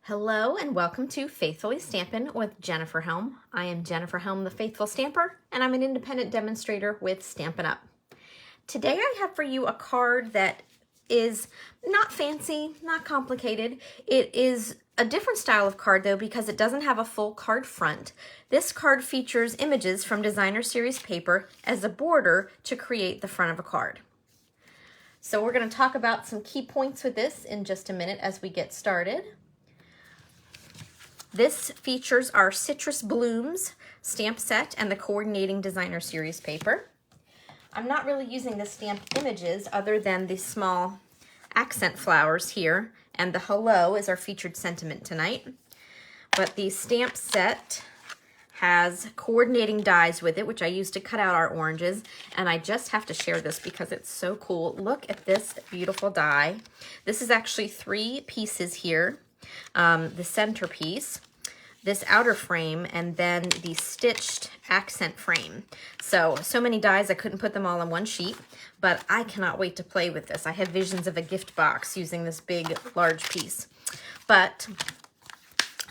Hello and welcome to Faithfully Stampin' with Jennifer Helm. I am Jennifer Helm, the Faithful Stamper, and I'm an independent demonstrator with Stampin' Up! Today I have for you a card that is not fancy, not complicated. It is a different style of card though because it doesn't have a full card front. This card features images from designer series paper as a border to create the front of a card. So we're going to talk about some key points with this in just a minute as we get started. This features our Citrus Blooms stamp set and the coordinating designer series paper. I'm not really using the stamped images other than the small accent flowers here, and the hello is our featured sentiment tonight. But the stamp set has coordinating dies with it, which I used to cut out our oranges, and I just have to share this because it's so cool. Look at this beautiful die. This is actually 3 pieces here. The centerpiece, this outer frame, and then the stitched accent frame. So many dies I couldn't put them all on one sheet, but I cannot wait to play with this. I have visions of a gift box using this big, large piece. But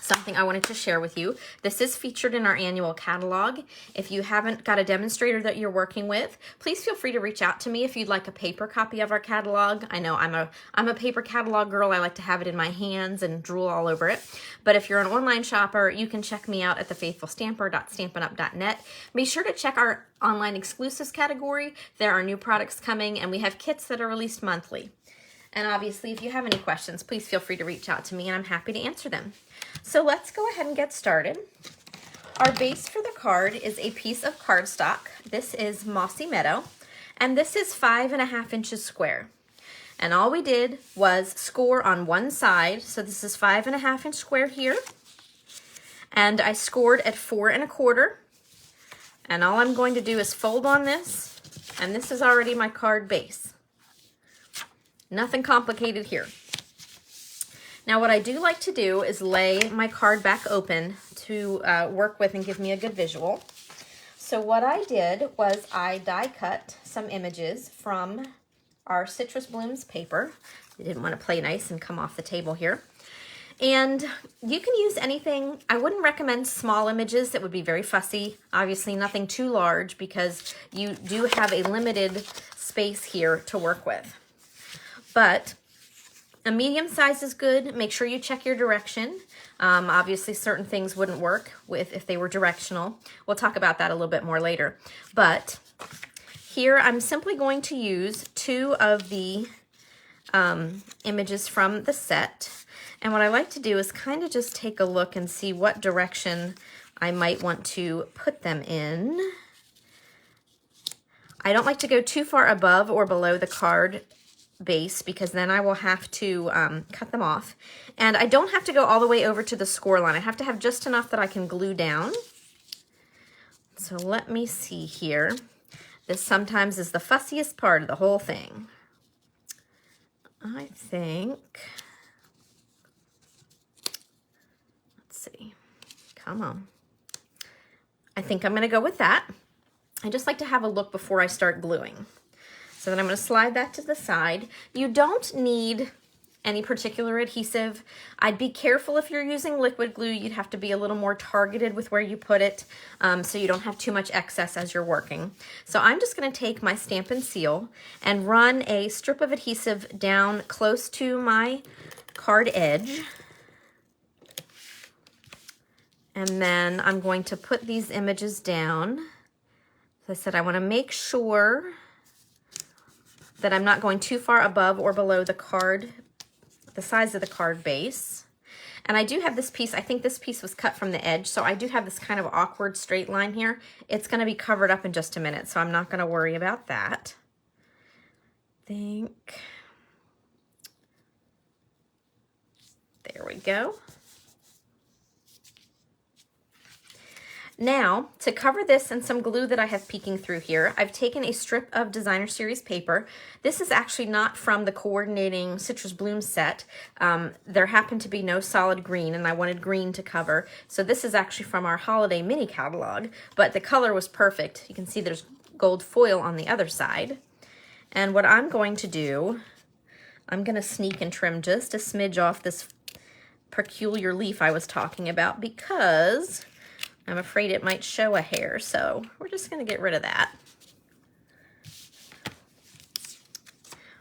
something I wanted to share with you. This is featured in our annual catalog. If you haven't got a demonstrator that you're working with, please feel free to reach out to me if you'd like a paper copy of our catalog. I know I'm a paper catalog girl. I like to have it in my hands and drool all over it. But if you're an online shopper, you can check me out at thefaithfulstamper.stampinup.net. Be sure to check our online exclusives category. There are new products coming, and we have kits that are released monthly. And obviously, if you have any questions, please feel free to reach out to me, and I'm happy to answer them. So let's go ahead and get started. Our base for the card is a piece of cardstock. This is Mossy Meadow, and this is 5.5 inches square. And all we did was score on one side. So this is 5.5 inch square here. And I scored at 4 1/4. And all I'm going to do is fold on this, and this is already my card base. Nothing complicated here. Now what I do like to do is lay my card back open to work with and give me a good visual. So what I did was I die cut some images from our Citrus Blooms paper. I didn't want to play nice and come off the table here. And you can use anything. I wouldn't recommend small images. That would be very fussy. Obviously nothing too large because you do have a limited space here to work with. But a medium size is good. Make sure you check your direction. Obviously, certain things wouldn't work if they were directional. We'll talk about that a little bit more later. But here, I'm simply going to use 2 of the images from the set. And what I like to do is kind of just take a look and see what direction I might want to put them in. I don't like to go too far above or below the card base because then I will have to cut them off. And I don't have to go all the way over to the score line. I have to have just enough that I can glue down. So let me see here. This sometimes is the fussiest part of the whole thing. I think, let's see, come on. I think I'm gonna go with that. I just like to have a look before I start gluing. So then I'm going to slide that to the side. You don't need any particular adhesive. I'd be careful if you're using liquid glue. You'd have to be a little more targeted with where you put it so you don't have too much excess as you're working. So I'm just going to take my Stampin' Seal and run a strip of adhesive down close to my card edge. And then I'm going to put these images down. As I said, I want to make sure that I'm not going too far above or below the card, the size of the card base. And I do have this piece, I think this piece was cut from the edge, so I do have this kind of awkward straight line here. It's gonna be covered up in just a minute, so I'm not gonna worry about that. There we go. Now, to cover this and some glue that I have peeking through here, I've taken a strip of designer series paper. This is actually not from the coordinating Citrus Bloom set. There happened to be no solid green, and I wanted green to cover. So this is actually from our holiday mini catalog, but the color was perfect. You can see there's gold foil on the other side. And what I'm going to do, I'm going to sneak and trim just a smidge off this peculiar leaf I was talking about because I'm afraid it might show a hair. So we're just going to get rid of that.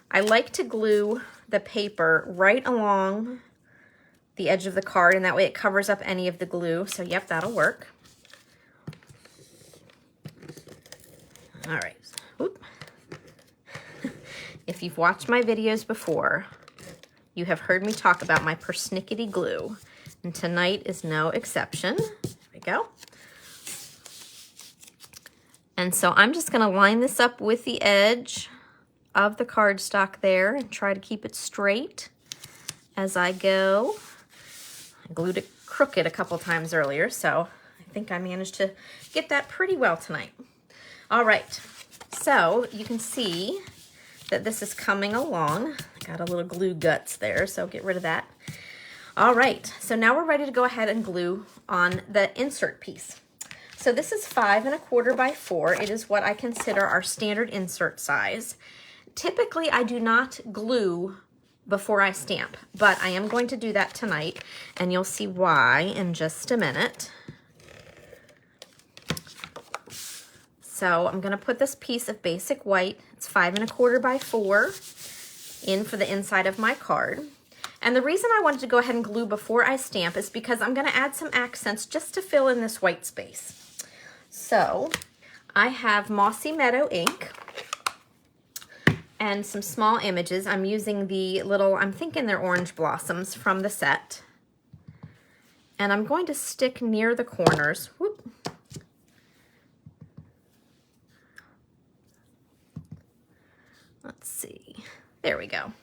I like to glue the paper right along the edge of the card, and that way it covers up any of the glue. So yep, that'll work. All right. Whoop. If you've watched my videos before, you have heard me talk about my persnickety glue, and tonight is no exception. There we go. And so I'm just going to line this up with the edge of the cardstock there and try to keep it straight as I go. I glued it crooked a couple times earlier, so I think I managed to get that pretty well tonight. All right, so you can see that this is coming along. I got a little glue guts there, so get rid of that. All right, so now we're ready to go ahead and glue on the insert piece. So this is 5 1/4 by 4. It is what I consider our standard insert size. Typically, I do not glue before I stamp, but I am going to do that tonight, and you'll see why in just a minute. So I'm going to put this piece of basic white, it's 5 1/4 by 4, in for the inside of my card. And the reason I wanted to go ahead and glue before I stamp is because I'm going to add some accents just to fill in this white space. So I have Mossy Meadow ink and some small images. I'm using the little, I'm thinking they're orange blossoms from the set. And I'm going to stick near the corners. Whoop. Let's see. There we go.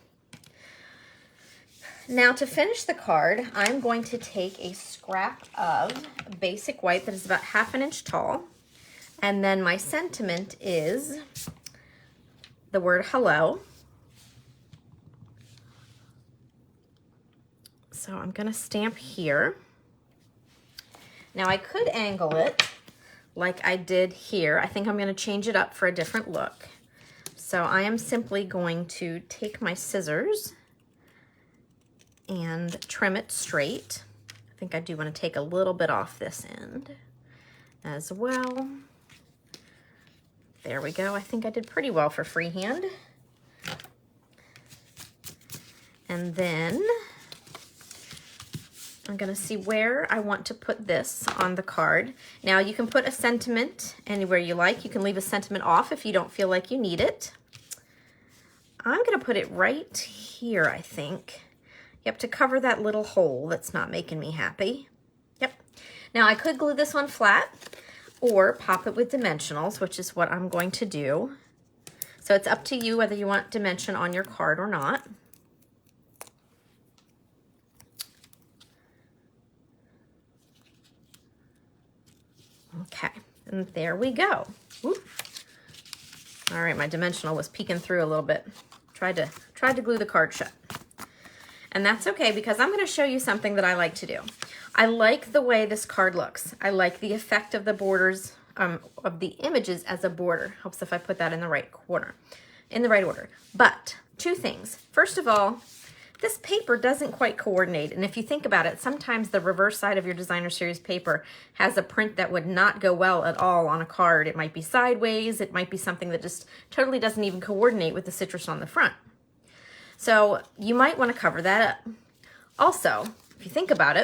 Now to finish the card, I'm going to take a scrap of basic white that is about 1/2 inch tall. And then my sentiment is the word hello. So I'm going to stamp here. Now I could angle it like I did here. I think I'm going to change it up for a different look. So I am simply going to take my scissors and trim it straight. I think I do want to take a little bit off this end as well. There we go. I think I did pretty well for freehand. And then I'm going to see where I want to put this on the card. Now you can put a sentiment anywhere you like. You can leave a sentiment off if you don't feel like you need it. I'm going to put it right here, I think. Yep, to cover that little hole that's not making me happy. Yep. Now I could glue this one flat or pop it with dimensionals, which is what I'm going to do. So it's up to you whether you want dimension on your card or not. Okay, and there we go. Whoop. All right, my dimensional was peeking through a little bit. Tried to glue the card shut. And that's okay because I'm going to show you something that I like to do. I like the way this card looks. I like the effect of the borders, of the images as a border. Helps if I put that in the right corner, in the right order. But two things. First of all, this paper doesn't quite coordinate. And if you think about it, sometimes the reverse side of your designer series paper has a print that would not go well at all on a card. It might be sideways. It might be something that just totally doesn't even coordinate with the citrus on the front. So you might want to cover that up. Also, if you think about it,